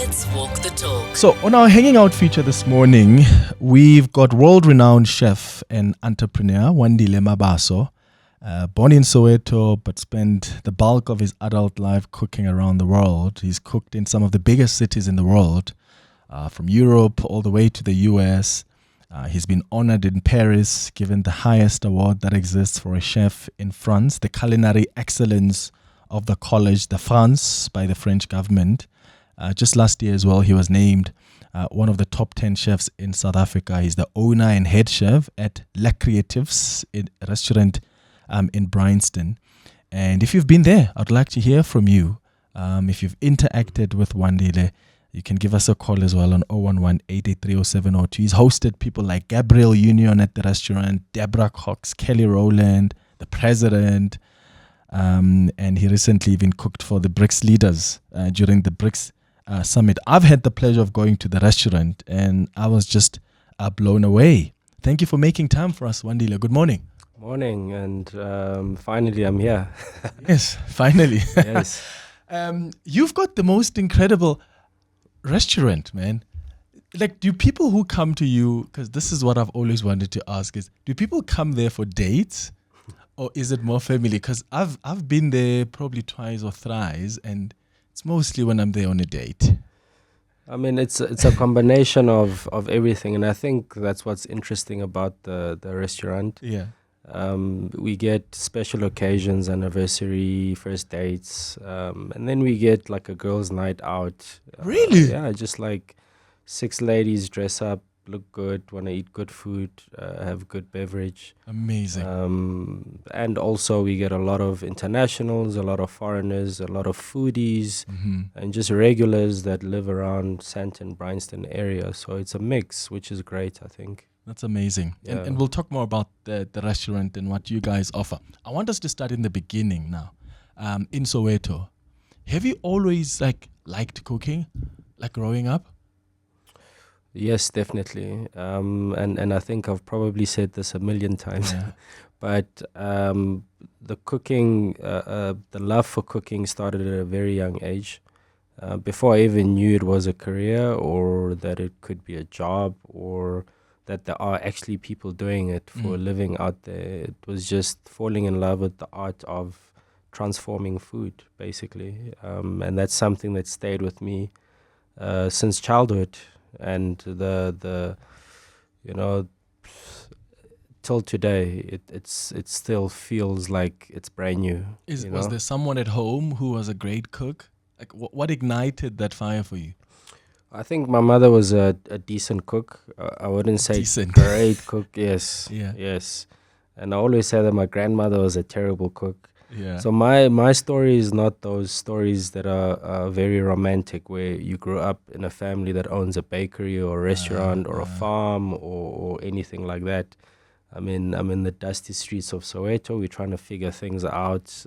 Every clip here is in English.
Let's walk the talk. So, on our Hanging Out feature this morning, we've got world-renowned chef and entrepreneur Wandile Mabaso, born in Soweto but spent the bulk of his adult life cooking around the world. He's cooked in some of the biggest cities in the world, from Europe all the way to the US. He's been honored in Paris, given the highest award that exists for a chef in France, the Culinary Excellence of the Collège de France by the French government. Just last year as well, he was named one of the top 10 chefs in South Africa. He's the owner and head chef at La Creatives, a restaurant in Bryanston. And if you've been there, I'd like to hear from you. If you've interacted with Wandile, you can give us a call as well on 011-883-0702. He's hosted people like Gabriel Union at the restaurant, Deborah Cox, Kelly Rowland, the president, and he recently even cooked for the BRICS leaders during the BRICS summit. I've had the pleasure of going to the restaurant and I was just blown away. Thank you for making time for us, Wandile. Good morning. Morning, and finally I'm here. Yes, finally. Yes. You've got the most incredible restaurant, man. Like, do people who come to you, because this is what I've always wanted to ask, is do people come there for dates or is it more family? Because I've been there probably twice or thrice and it's mostly when I'm there on a date. I mean, it's a combination of everything, and I think that's what's interesting about the restaurant. Yeah. We get special occasions, anniversary, first dates, and then we get like a girls' night out. Really? Yeah, just like 6 ladies dress up, look good, want to eat good food, have good beverage. Amazing. And also we get a lot of internationals, a lot of foreigners, a lot of foodies, and just regulars that live around Sandton, Bryanston area. So it's a mix, which is great, I think. That's amazing. Yeah. And we'll talk more about the restaurant and what you guys offer. I want us to start in the beginning now. In Soweto, have you always liked cooking, like growing up? Yes, definitely. And I think I've probably said this a million times. Yeah. But the cooking, the love for cooking started at a very young age. Before I even knew it was a career or that it could be a job or that there are actually people doing it for a living out there. It was just falling in love with the art of transforming food, basically. And that's something that stayed with me since childhood. And the you know, till today, it still feels like it's brand new. Was there someone at home who was a great cook? Like, what ignited that fire for you? I think my mother was a decent cook. I wouldn't say Decent. great cook. Yes, Yeah. yes. And I always say that my grandmother was a terrible cook. Yeah. So my story is not those stories that are very romantic, where you grew up in a family that owns a bakery or a restaurant or a farm or anything like that. I mean, I'm in the dusty streets of Soweto. We're trying to figure things out.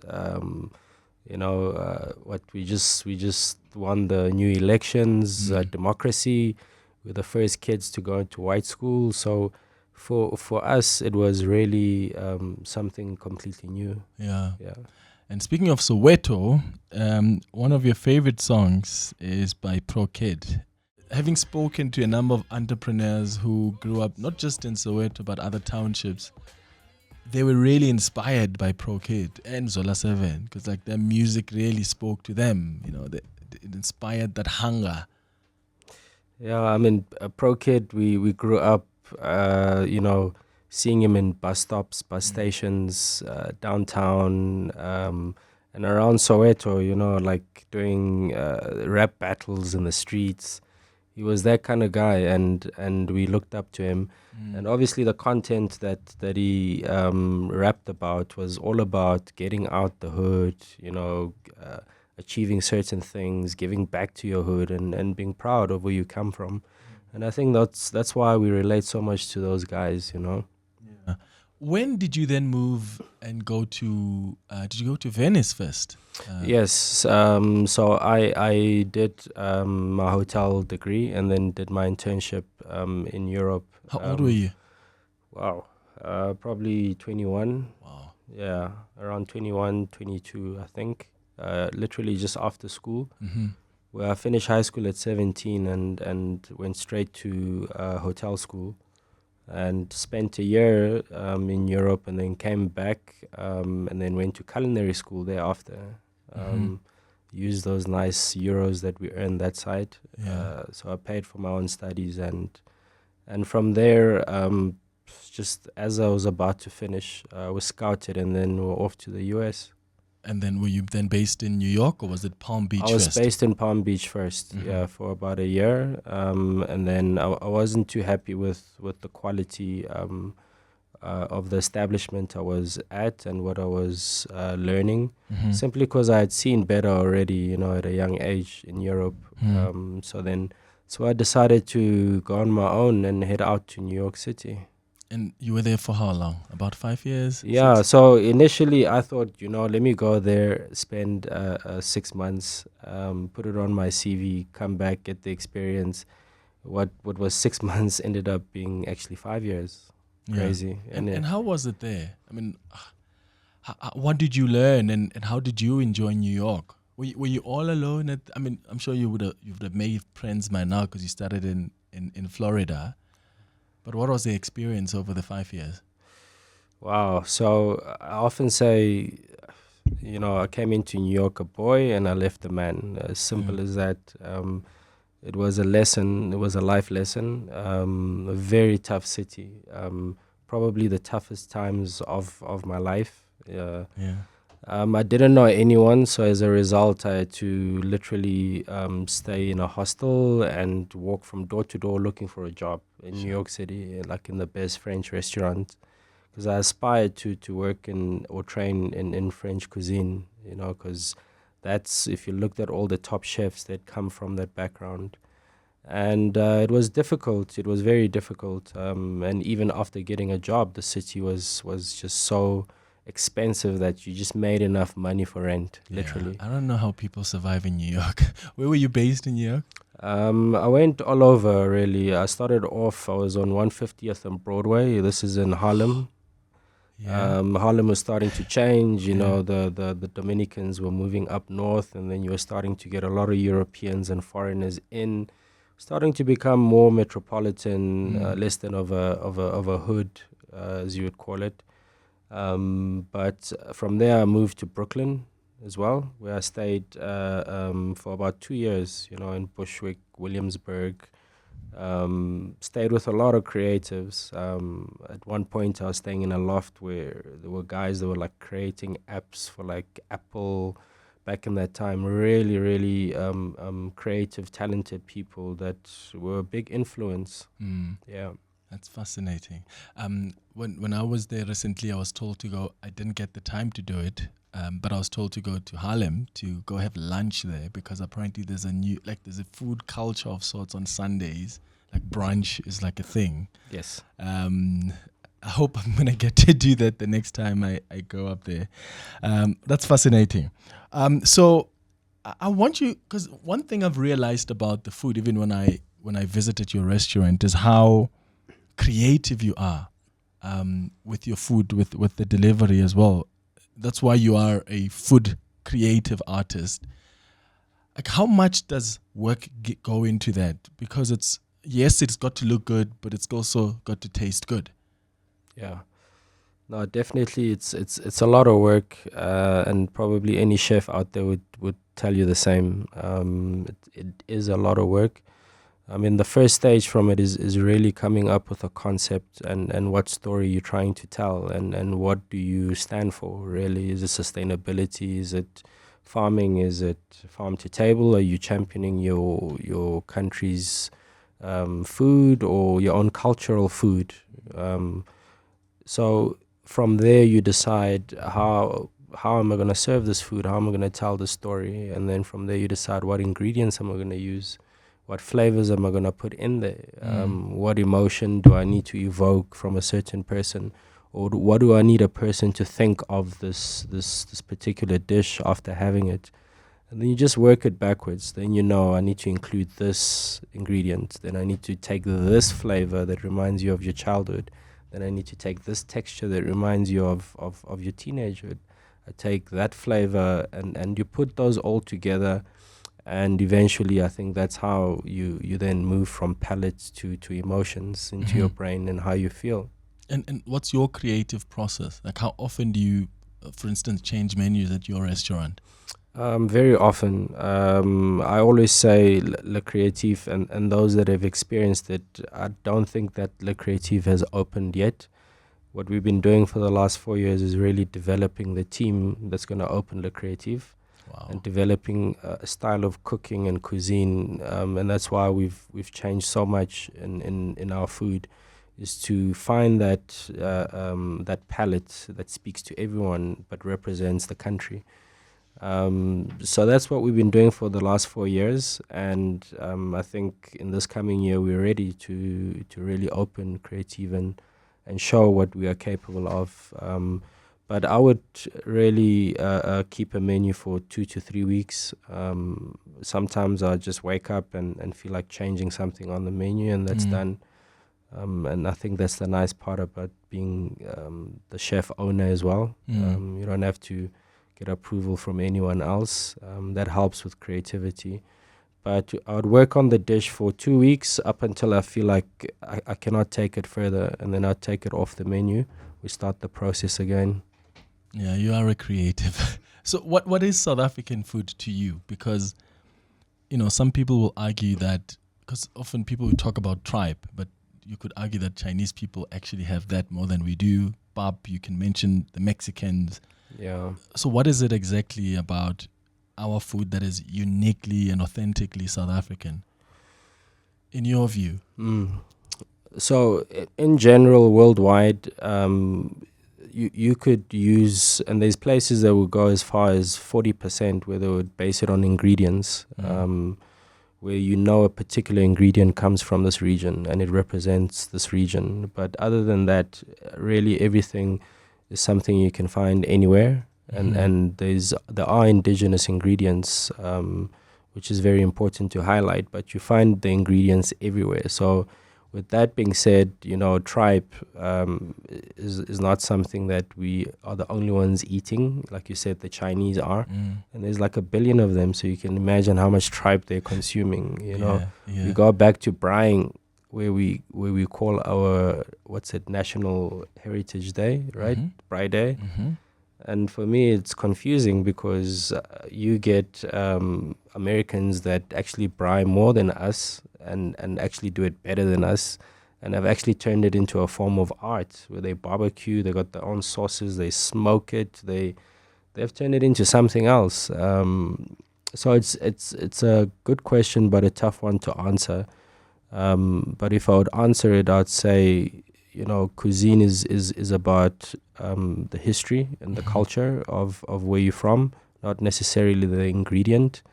What we just won the new elections, democracy. We're the first kids to go into white school. So for us, it was really something completely new. Yeah. Yeah. And speaking of Soweto, one of your favorite songs is by ProKid. Having spoken to a number of entrepreneurs who grew up not just in Soweto but other townships, they were really inspired by ProKid and Zola 7 because like their music really spoke to them. You know, it inspired that hunger. Yeah, I mean, ProKid, we grew up, seeing him in bus stops, bus stations, downtown, and around Soweto, like doing rap battles in the streets. He was that kind of guy, and we looked up to him. And obviously the content that he rapped about was all about getting out the hood, achieving certain things, giving back to your hood and being proud of where you come from. And I think that's why we relate so much to those guys, Yeah. When did you then move and go to, did you go to Venice first? Yes. So I did my hotel degree and then did my internship in Europe. How old were you? Wow. Probably 21. Wow. Yeah, around 21, 22, I think. Literally just after school. Mm-hmm. Well, I finished high school at 17 and went straight to hotel school and spent a year in Europe and then came back and then went to culinary school thereafter. Um, Used those nice euros that we earned that side. Yeah. So I paid for my own studies and from there, just as I was about to finish, I was scouted and then we were off to the US. And then were you then based in New York, or was it Palm Beach I was first? based in Palm Beach first, yeah, for about a year, and then I wasn't too happy with the quality of the establishment I was at and what I was learning, simply because I had seen better already, at a young age in Europe. So I decided to go on my own and head out to New York City. And you were there for how long? About 5 years? Yeah, 6? so initially I thought, let me go there, spend 6 months, put it on my CV, come back, get the experience. What was 6 months ended up being actually 5 years. Crazy. Yeah. And how was it there? I mean, what did you learn, and how did you enjoy New York? Were you all alone? I'm sure you would have made friends by now because you started in Florida. But what was the experience over the 5 years? Wow. So I often say, I came into New York a boy and I left a man. As simple as that. It was a lesson. It was a life lesson. A very tough city. Probably the toughest times of my life. Yeah. I didn't know anyone, so as a result, I had to literally stay in a hostel and walk from door to door looking for a job in New York City, like in the best French restaurant, because I aspired to work in or train in French cuisine, because that's, if you looked at all the top chefs that come from that background. And it was difficult. It was very difficult. And even after getting a job, the city was just so expensive that you just made enough money for rent, literally. I don't know how people survive in New York. Where were you based in New York? I went all over, really. I started off, I was on 150th and Broadway. This is in Harlem. Yeah. Harlem was starting to change, the Dominicans were moving up north, and then you were starting to get a lot of Europeans and foreigners in, starting to become more metropolitan, less than of a hood, as you would call it. But from there I moved to Brooklyn as well, where I stayed for about 2 years, in Bushwick, Williamsburg. Stayed with a lot of creatives. At one point I was staying in a loft where there were guys that were like creating apps for like Apple back in that time. Really, really creative, talented people that were a big influence. Yeah. That's fascinating. When I was there recently, I was told to go. I didn't get the time to do it, but I was told to go to Harlem to go have lunch there, because apparently there's a food culture of sorts on Sundays. Like brunch is like a thing. Yes. I hope I'm gonna get to do that the next time I go up there. That's fascinating. So I want you, because one thing I've realized about the food, even when I visited your restaurant, is how creative you are with your food, with the delivery as well. That's why you are a food creative artist. Like, how much does work go into that? Because it's got to look good, but it's also got to taste good. Yeah. No, definitely it's a lot of work, and probably any chef out there would tell you the same. It is a lot of work. I mean, the first stage from it is really coming up with a concept and what story you're trying to tell, and what do you stand for, really. Is it sustainability? Is it farming? Is it farm to table? Are you championing your country's food or your own cultural food? So from there you decide how am I going to serve this food? How am I going to tell the story? And then from there you decide what ingredients am I going to use? What flavors am I going to put in there? What emotion do I need to evoke from a certain person? Or what do I need a person to think of this particular dish after having it? And then you just work it backwards. Then I need to include this ingredient. Then I need to take this flavor that reminds you of your childhood. Then I need to take this texture that reminds you of your teenagehood. I take that flavor and you put those all together. And eventually, I think that's how you then move from palate to emotions into your brain and how you feel. And what's your creative process? Like, how often do you, for instance, change menus at your restaurant? Very often. I always say Le Creative, and those that have experienced it, I don't think that Le Creative has opened yet. What we've been doing for the last 4 years is really developing the team that's going to open Le Creative. Wow. And developing a style of cooking and cuisine, and that's why we've changed so much in our food, is to find that palette that speaks to everyone but represents the country. So that's what we've been doing for the last 4 years, and I think in this coming year we're ready to really open Creative and show what we are capable of. But I would really keep a menu for 2 to 3 weeks. Sometimes I just wake up and feel like changing something on the menu, and that's done. And I think that's the nice part about being the chef owner as well. You don't have to get approval from anyone else. That helps with creativity. But I would work on the dish for 2 weeks up until I feel like I cannot take it further, and then I'd take it off the menu. We start the process again. Yeah, you are a creative. So what is South African food to you? Because, some people will argue that, because often people will talk about tribe, but you could argue that Chinese people actually have that more than we do. Pap, you can mention the Mexicans. Yeah. So what is it exactly about our food that is uniquely and authentically South African, in your view? So in general, worldwide, you could use, and there's places that will go as far as 40% where they would base it on ingredients, where a particular ingredient comes from this region and it represents this region. But other than that, really everything is something you can find anywhere. And there are indigenous ingredients, which is very important to highlight, but you find the ingredients everywhere. So with that being said, tripe is not something that we are the only ones eating. Like you said, the Chinese are, and there's like 1 billion of them. So you can imagine how much tripe they're consuming. We go back to braaiing, where we call our National Heritage Day, right? Braai Day. And for me, it's confusing because you get Americans that actually braai more than us and actually do it better than us, and have actually turned it into a form of art where they barbecue, they got their own sauces, they smoke it, they've turned it into something else. So it's a good question, but a tough one to answer. But if I would answer it, I'd say, cuisine is about the history and the culture of where you're from, not necessarily the ingredient.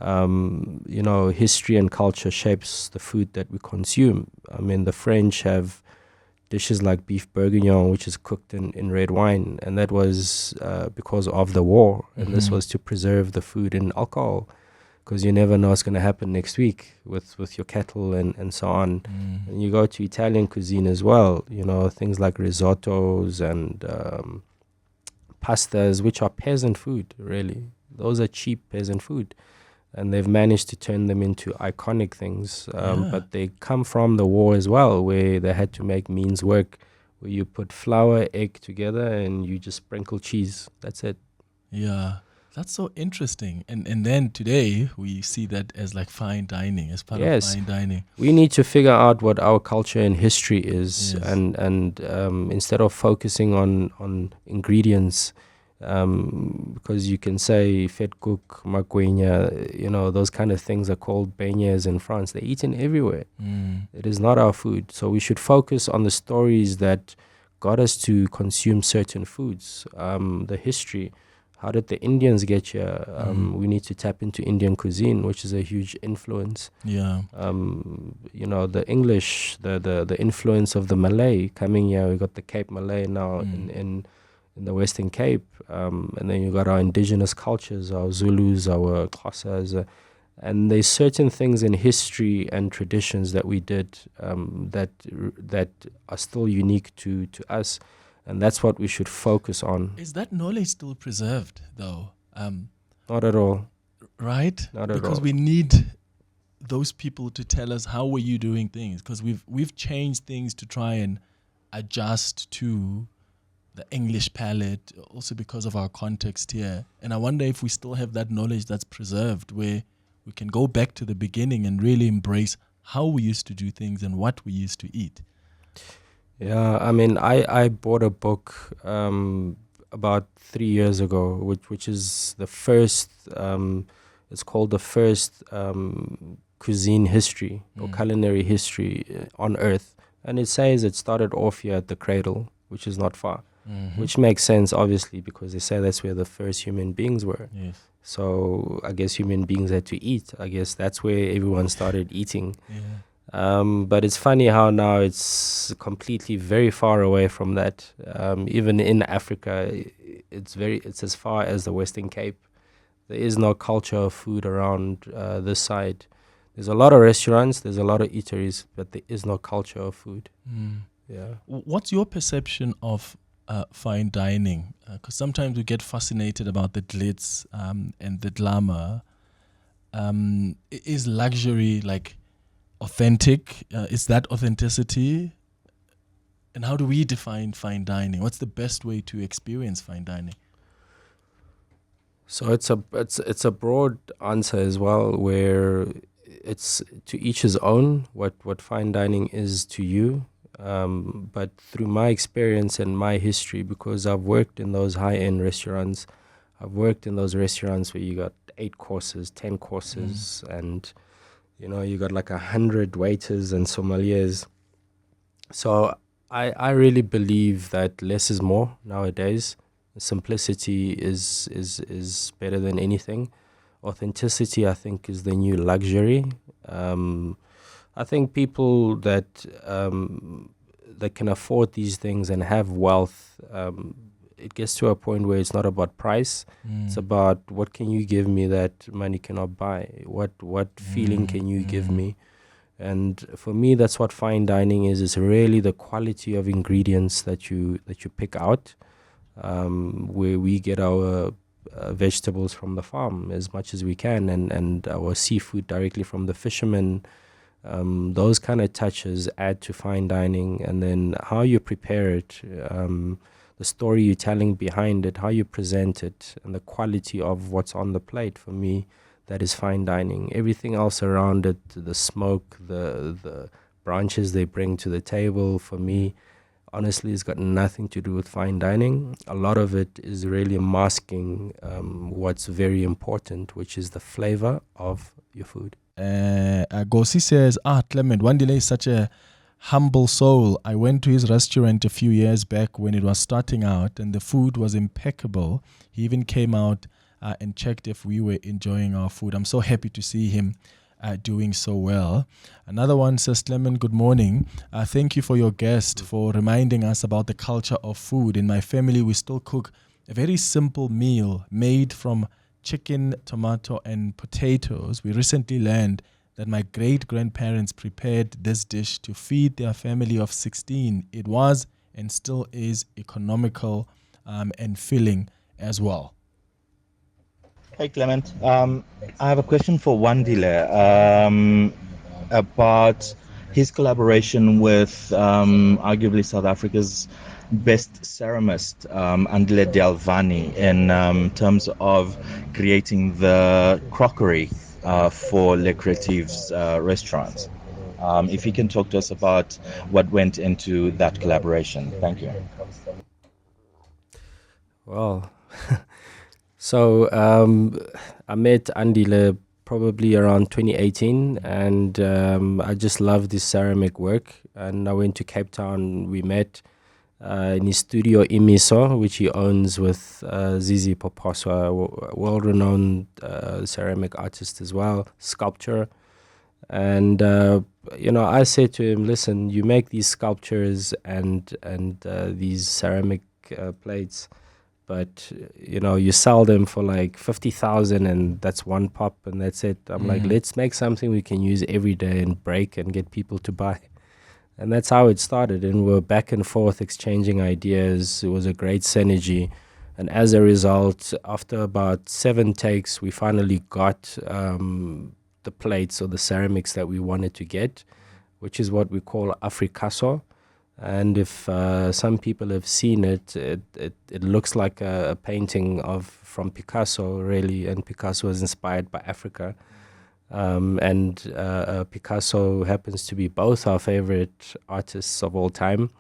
History and culture shapes the food that we consume. I mean, the French have dishes like beef bourguignon, which is cooked in red wine, and that was because of the war, and this was to preserve the food in alcohol, because you never know what's going to happen next week with your cattle and so on. And you go to Italian cuisine as well, things like risottos and pastas, which are peasant food, really. Those are cheap peasant food. And they've managed to turn them into iconic things. But they come from the war as well, where they had to make means work, where you put flour, egg together, and you just sprinkle cheese. That's it. Yeah. That's so interesting. And then today we see that as like fine dining, as part of fine dining. We need to figure out what our culture and history is, and instead of focusing on ingredients, because you can say vetkoek, makwenya, those kind of things are called beignets in France. They're eaten everywhere. It is not our food. So we should focus on the stories that got us to consume certain foods, the history. How did the Indians get here? We need to tap into Indian cuisine, which is a huge influence. Yeah. The English, the influence of the Malay coming here. We got the Cape Malay now in the Western Cape. And then you got our indigenous cultures, our Zulus, our Xhosas. And there's certain things in history and traditions that we did that are still unique to us. And that's what we should focus on. Is that knowledge still preserved, though? Not at all. right? Not at Because all. we need those people to tell us how were you doing things, because we've changed things to try and adjust to the English palate, also because of our context here. And I wonder if we still have that knowledge that's preserved, where we can go back to the beginning and really embrace how we used to do things and what we used to eat. Yeah, I mean, I bought a book about 3 years ago, which is the first. It's called the first cuisine history or culinary history on Earth, and it says it started off here at the cradle, which is not far, which makes sense, obviously, because they say that's where the first human beings were. Yes. So I guess human beings had to eat. I guess that's where everyone started eating. Yeah. But it's funny how now it's completely very far away from that. Even in Africa, it's as far as the Western Cape. There is no culture of food around this side. There's a lot of restaurants, there's a lot of eateries, but there is no culture of food. Yeah. What's your perception of fine dining? Because sometimes we get fascinated about the glitz and the glamour. Is luxury like authentic? Is that authenticity? And how do we define fine dining? What's the best way to experience fine dining? So it's a broad answer as well, where it's to each his own what fine dining is to you. But through my experience and my history, because I've worked in those high-end restaurants, I've worked in those restaurants where you got 8 courses, 10 courses, and you got like 100 waiters and sommeliers. So I really believe that less is more nowadays. Simplicity is better than anything. Authenticity, I think, is the new luxury. I think people that can afford these things and have wealth, it gets to a point where it's not about price. It's about what can you give me that money cannot buy. What feeling can you give me? And for me, that's what fine dining is. It's really the quality of ingredients that you pick out. Where we get our vegetables from the farm as much as we can, and our seafood directly from the fishermen. Those kind of touches add to fine dining, and then how you prepare it, the story you're telling behind it, how you present it, and the quality of what's on the plate. For me, that is fine dining. Everything else around it, the smoke, the branches they bring to the table, for me, honestly, it's got nothing to do with fine dining. A lot of it is really masking what's very important, which is the flavor of your food. Gosi says, Clement, Wandile is such a humble soul. I went to his restaurant a few years back when it was starting out, and the food was impeccable. He even came out and checked if we were enjoying our food. I'm so happy to see him doing so well. Another one says, Clement, good morning. Thank you for your guest for reminding us about the culture of food. In my family, we still cook a very simple meal made from chicken, tomato, and potatoes. We recently learned that my great-grandparents prepared this dish to feed their family of 16. It was and still is economical and filling as well. Hey Clement, I have a question for Wandile about his collaboration with arguably South Africa's best ceramist, Andile Delvani, in terms of creating the crockery for Le Creative's restaurants. If you can talk to us about what went into that collaboration. Thank you. Well, so I met Andile probably around 2018, and I just loved his ceramic work. And I went to Cape Town. We met in his studio Imiso, which he owns with Zizi Poposo, a world-renowned ceramic artist as well, sculptor. And I said to him, "Listen, you make these sculptures and these ceramic plates, but you sell them for like 50,000, and that's one pop, and that's it." I'm like, let's make something we can use every day and break and get people to buy. And that's how it started. And we're back and forth exchanging ideas. It was a great synergy. And as a result, after about 7 takes, we finally got the plates or the ceramics that we wanted to get, which is what we call Africasso. And if some people have seen it, it looks like a painting from Picasso, really. And Picasso was inspired by Africa. And Picasso happens to be both our favorite artists of all time.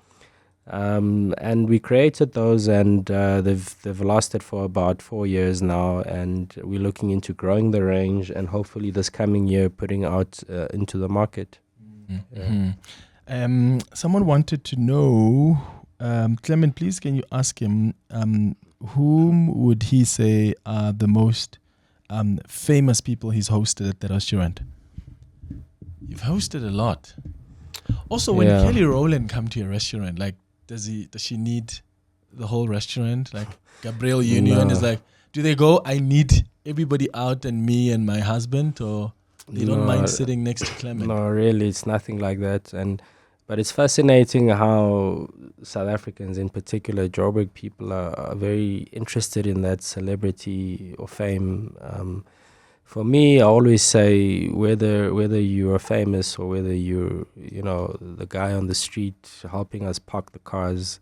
And we created those, and they've lasted for about 4 years now, and we're looking into growing the range, and hopefully this coming year putting out into the market. Someone wanted to know, Clement, please can you ask him, whom would he say are the most famous people he's hosted at the restaurant? You've hosted a lot. Also, when Kelly Rowland come to your restaurant, like, does she need the whole restaurant? Like Gabriel Union is like, do they go, I need everybody out and me and my husband, or they don't mind sitting next to Clement? No, really, it's nothing like that. But it's fascinating how South Africans, in particular Joburg people, are very interested in that celebrity or fame. For me, I always say whether you are famous or whether you're the guy on the street helping us park the cars,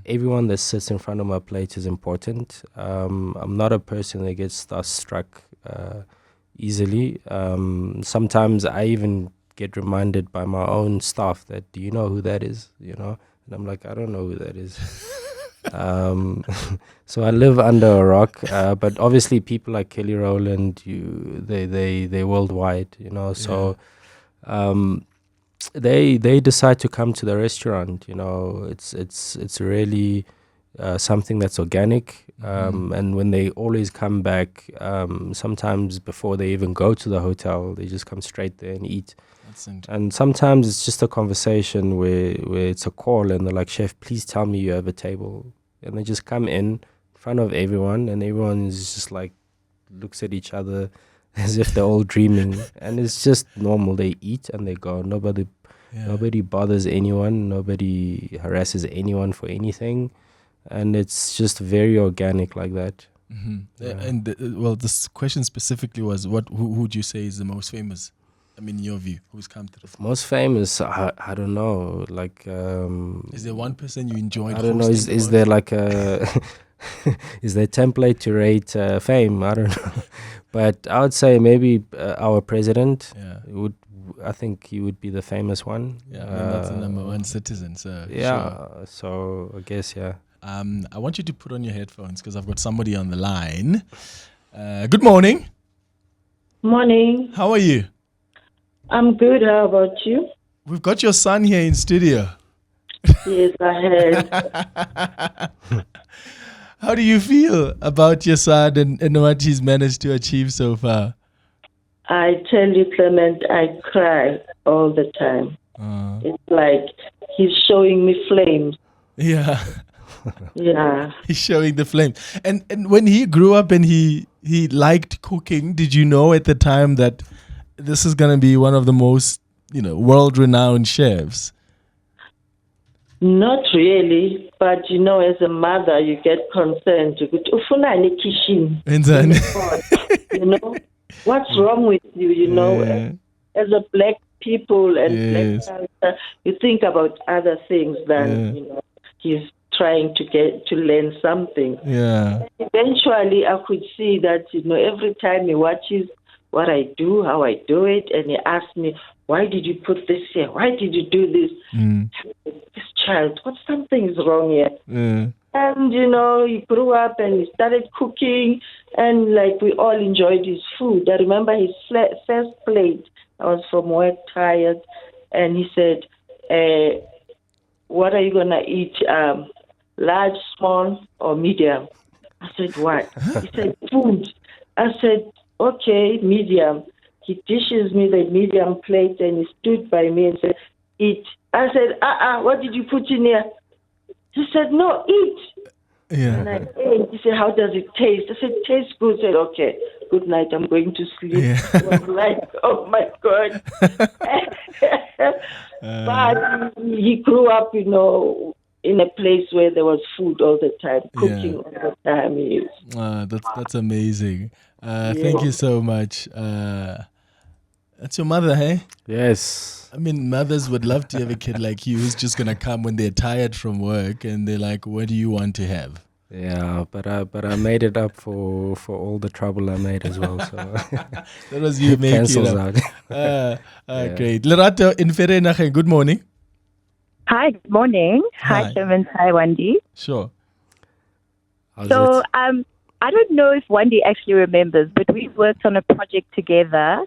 everyone that sits in front of my plate is important. I'm not a person that gets starstruck easily. Sometimes I even get reminded by my own staff that, do you know who that is? And I'm like, I don't know who that is. So I live under a rock, but obviously people like Kelly Rowland, they're worldwide, so they decide to come to the restaurant. It's really something that's organic, and when they always come back, sometimes before they even go to the hotel, they just come straight there and eat. And sometimes it's just a conversation where it's a call and they're like, chef, please tell me you have a table. And they just come in front of everyone, and everyone is just like, looks at each other as if they're all dreaming. And it's just normal. They eat and they go. Nobody bothers anyone. Nobody harasses anyone for anything. And it's just very organic like that. And this question specifically was, who would you say is the most famous? I mean, in your view, who's come through? Most famous, I don't know. Like, is there one person you enjoyed? I don't know. Is there like a is there a template to rate fame? I don't know. But I would say maybe our president I think he would be the famous one. Yeah, that's the number one citizen. So sure. So I guess I want you to put on your headphones because I've got somebody on the line. Good morning. Morning. How are you? I'm good. How about you? We've got your son here in studio. Yes, I heard. How do you feel about your son and what he's managed to achieve so far? I tell you, Clement, I cry all the time. It's like he's showing me flames. Yeah. Yeah. He's showing the flames. And when he grew up and he liked cooking, did you know at the time that this is going to be one of the most, world-renowned chefs? Not really, but as a mother, you get concerned. What's wrong with you? As a black people and black culture, you think about other things than he's trying to learn something. Yeah. And eventually, I could see that every time he watches what I do, how I do it, and he asks me, why did you put this here? Why did you do this? This child, something is wrong here. And, he grew up and he started cooking, and we all enjoyed his food. I remember his first plate. I was from work tired, and he said, what are you going to eat? Large, small, or medium? I said, what? He said, food. I said, okay, medium. He dishes me the medium plate and he stood by me and said, eat. I said, what did you put in here? He said, no, eat. Yeah. And I ate. He said, how does it taste? I said, tastes good. I said, okay, good night, I'm going to sleep. Yeah. I was like, oh my God. But he grew up, in a place where there was food all the time, cooking all the time. Yes. That's amazing. Thank you so much. That's your mother, hey? Yes. I mean, mothers would love to have a kid like you who's just gonna come when they're tired from work and they're like, "What do you want to have?" Yeah, but I made it up for all the trouble I made as well. So that was you making cancels it out. out. Great. Lerato in Ferenach, good morning. Hi, good morning. Hi, Clement. Hi, Wendy. Sure. So, I don't know if Wendy actually remembers, but we worked on a project together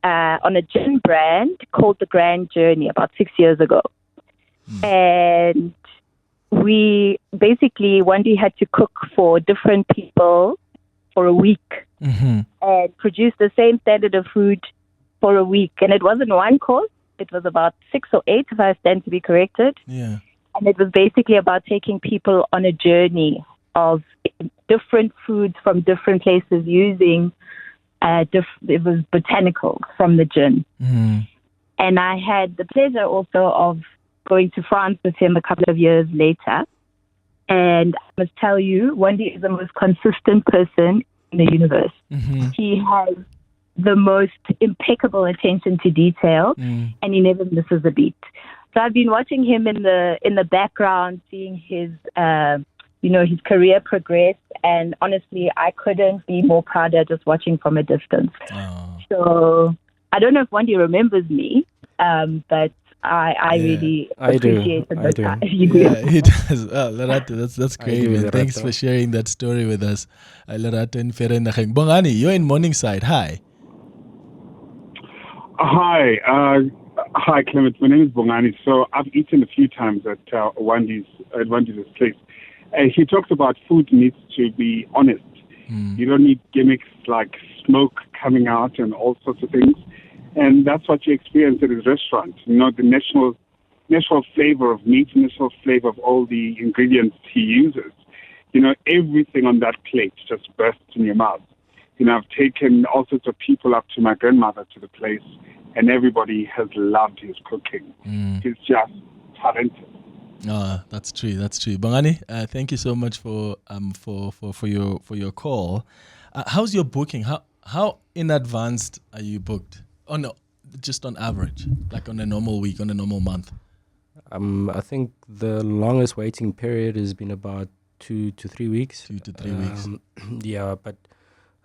on a gin brand called The Grand Journey about 6 years ago. And we basically, Wendy had to cook for different people for a week and produce the same standard of food for a week. And it wasn't one course. It was about 6 or 8, if I stand to be corrected. Yeah. And it was basically about taking people on a journey of different foods from different places using, it was botanicals from the gin. And I had the pleasure also of going to France with him a couple of years later. And I must tell you, Wendy is the most consistent person in the universe. He has the most impeccable attention to detail, and he never misses a beat. So I've been watching him in the background, seeing his his career progress, and honestly, I couldn't be more prouder just watching from a distance. So I don't know if Wendy remembers me, but I really appreciate it. I do. Yeah, he does. Lerato, that's great, man. Thanks for sharing that story with us. Lerato in Ferenacheng. Bongani, you're in Morningside. Hi. Hi, Clement. My name is Bongani. So I've eaten a few times at Wandiles place. He talks about food needs to be honest. You don't need gimmicks like smoke coming out and all sorts of things. And that's what you experience at his restaurant. You know, the national flavor of meat, national flavor of all the ingredients he uses. You know, everything on that plate just bursts in your mouth. You know, I've taken all sorts of people up to my grandmother to the place, and everybody has loved his cooking. He's just talented. That's true. Bongani, thank you so much for your call. How's your booking? How in advance are you booked? Oh no, just on average, like on a normal week, on a normal month. I think the longest waiting period has been about 2 to 3 weeks. 2 to 3 weeks. Yeah, but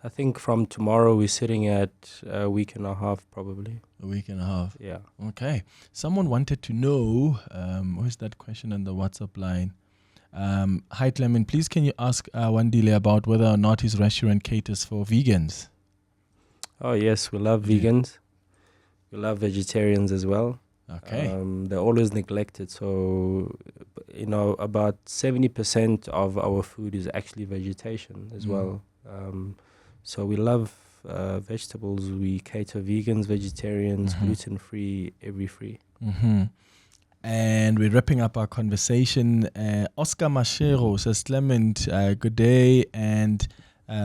I think from tomorrow we're sitting at a week and a half, probably. A week and a half. Yeah. Okay. Someone wanted to know, where's that question on the WhatsApp line? Hi, Clement. Please can you ask Wandile about whether or not his restaurant caters for vegans? Oh, yes. We love vegans. We love vegetarians as well. Okay. They're always neglected. So, about 70% of our food is actually vegetation as well. So we love vegetables. We cater vegans, vegetarians, gluten-free, every-free. And we're wrapping up our conversation. Oscar Machero says, Clement, good day, and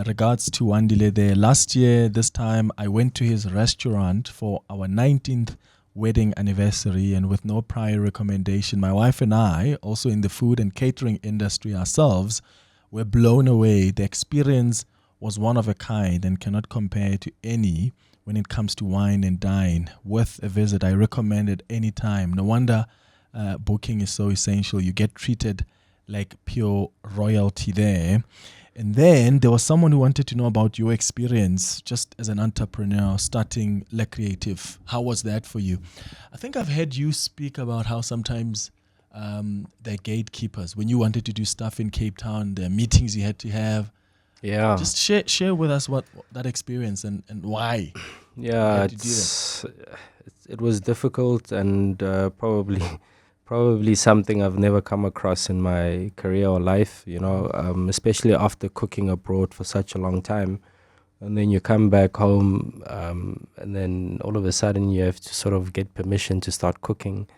regards to Wandile there. Last year, this time, I went to his restaurant for our 19th wedding anniversary, and with no prior recommendation, my wife and I, also in the food and catering industry ourselves, were blown away. The experience was one of a kind and cannot compare to any when it comes to wine and dine. Worth a visit. I recommend it anytime. No wonder booking is so essential. You get treated like pure royalty there. And then there was someone who wanted to know about your experience just as an entrepreneur starting Le Creative. How was that for you? I think I've heard you speak about how sometimes the gatekeepers, when you wanted to do stuff in Cape Town, the meetings you had to have. Yeah. Just share with us what that experience and why. Yeah, it was difficult and probably something I've never come across in my career or life, especially after cooking abroad for such a long time. And then you come back home and then all of a sudden you have to sort of get permission to start cooking.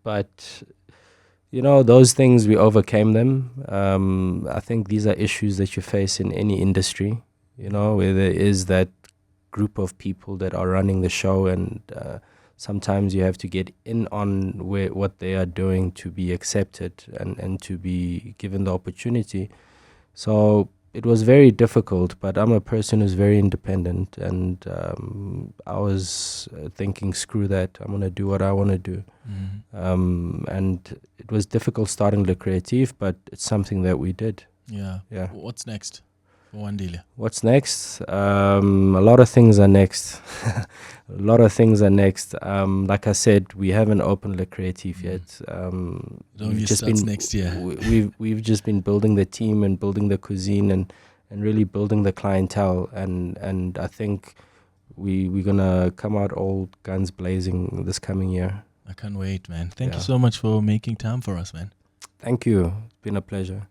But those things, we overcame them. I think these are issues that you face in any industry, where there is that group of people that are running the show, and sometimes you have to get in on what they are doing to be accepted and to be given the opportunity. So it was very difficult, but I'm a person who's very independent, and I was thinking, screw that, I'm going to do what I want to do. And it was difficult starting Le Creative, but it's something that we did. Yeah. Yeah. What's next for Wandile? What's next? A lot of things are next. A lot of things are next. Like I said, we haven't opened Le Creative yet. It only starts next year. We've just been building the team and building the cuisine and really building the clientele. And I think we're gonna come out all guns blazing this coming year. I can't wait, man. Thank you so much for making time for us, man. Thank you. It's been a pleasure.